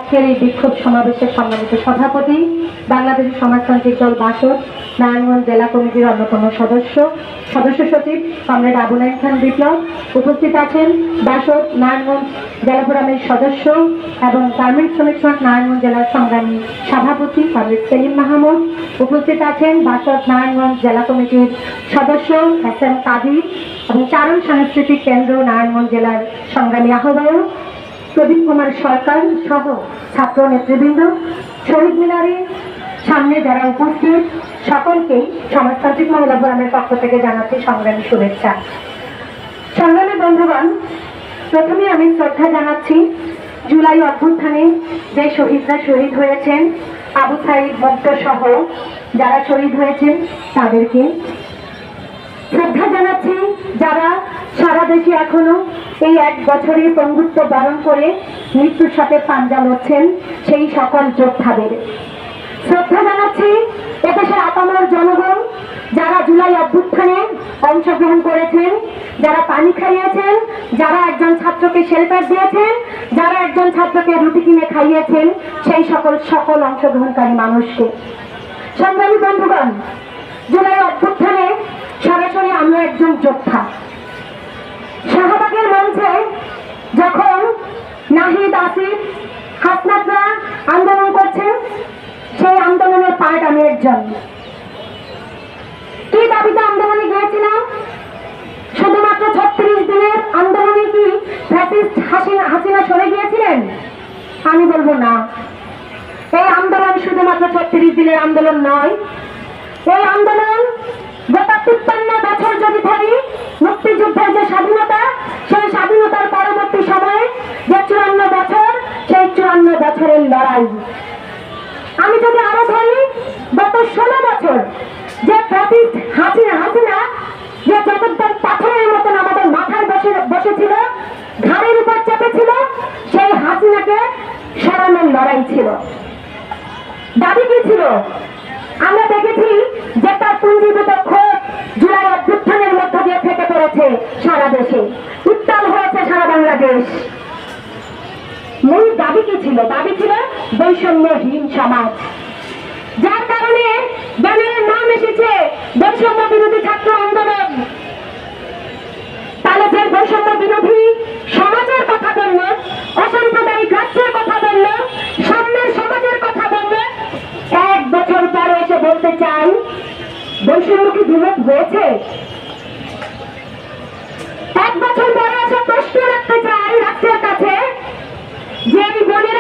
আজকের এই বিক্ষোভ সমাবেশের সম্মানিত সভাপতি, বাংলাদেশ সমাজতান্ত্রিক দল বাসদ নারায়ণগঞ্জ জেলা কমিটির অন্যতম সদস্য সচিব কমরেড আবু নাঈম খান বিপ্লব, উপস্থিত আছেন বাসদ নারায়ণগঞ্জ জেলা ফোরামের সদস্য এবং গার্মেন্টস শ্রমিক সংঘ নারায়ণগঞ্জ জেলার সংগ্রামী সভাপতি কমরেড সেলিম মাহমুদ, উপস্থিত আছেন বাসদ নারায়ণগঞ্জ জেলা কমিটির সদস্য SM কাদির এবং চারণ সাংস্কৃতিক কেন্দ্র নারায়ণগঞ্জ জেলার সংগ্রামী আহ্বায়ক প্রদীপ কুমার সরকার সহ ছাত্র নেতৃবৃন্দ, শহীদ মিনারের সামনে যারা উপস্থিত সকলকেই সমাজতান্ত্রিক মহিলা ফোরামের পক্ষ থেকে জানাচ্ছি সংগ্রামী শুভেচ্ছা। সংগ্রামী বন্ধুগণ, প্রথমে আমি শ্রদ্ধা জানাচ্ছি জুলাই অভ্যুত্থানে যে শহীদরা শহীদ হয়েছেন, আবু সাঈদ মুক্ত সহ যারা শহীদ হয়েছেন তাদেরকে শ্রদ্ধা জানাচ্ছি যারা সারা দেশে এখনো এই 1 বছরের পঙ্গুত্ব বরণ করে মৃত্যুর সাথে পাঞ্জা লড়ছেন সেই সকল যোদ্ধাদের। শ্রদ্ধা জানাচ্ছি এদেশের আপামর জনগণ যারা জুলাই অভ্যুত্থানে অংশগ্রহণ করেছেন, যারা পানি খাইয়েছেন, যারা একজন ছাত্রকে শেল্টার দিয়েছেন, যারা একজন ছাত্রকে রুটি কিনে খাইয়েছেন, সেই সকল অংশগ্রহণকারী মানুষকে। সংগ্রামী বন্ধুগণ, জুলাই অভ্যুত্থানে সরাসরি আমরা একজন যোদ্ধা। শাহবাগের মঞ্চে যখন নাহিদ, আসিফ, হাসনাতরা আন্দোলন করছেন, সেই আন্দোলনের পার্ট আমি একজন। কি দাবিতে আন্দোলনে গিয়েছিলাম? শুধুমাত্র 36 দিনের আন্দোলনে কি ফ্যাসিস্ট হাসিনা সরে গিয়েছিলেন? আমি বলবো না। এই আন্দোলন শুধুমাত্র 36 দিনের আন্দোলন নয়। এই আন্দোলন গোটা 53 বছর যদি ধরি, মুক্তিযুদ্ধের যে স্বাধীনতা, সেই স্বাধীনতার পরবর্তী সময়ে যে 54 বছর, সেই 54 বছরের লড়াই। আমি যদি আরো ধরি, গত 16 বছর যে ফ্যাসিস্ট হাসিনা যে চতুর্থ পাথরের মতন আমাদের মাথায় বসেছিল, ঘাড়ের উপর চেপেছিল, সেই হাসিনাকে সরানোর লড়াই ছিল। দাবি কি ছিল? আমরা দেখেছি যে তার পুঞ্জীভূত ক্ষোভ জুলাই অভ্যুত্থানের মধ্য দিয়ে ফেটে পড়েছে সারা দেশে, উত্তাল হয়েছে সারা বাংলাদেশ। মূল দাবি কি ছিল? দাবি ছিল বৈষম্যহীন সমাজ, যার কারণে ব্যানারের নাম এসেছে বৈষম্য বিরোধী ছাত্র আন্দোলন। তাহলে যে বৈষম্য বিরোধী সমাজের কথা বলল, অসাম্প্রদায়িক রাষ্ট্রের কথা বলল, সামনের সমাজের কথা বলল, 1 বছর পরে এসে বলতে চাই বৈষম্য কি বিরোধ হয়েছে? 1 বছর পরে এসে প্রশ্ন রাখতে চাই রাষ্ট্রের কাছে যে এই বনের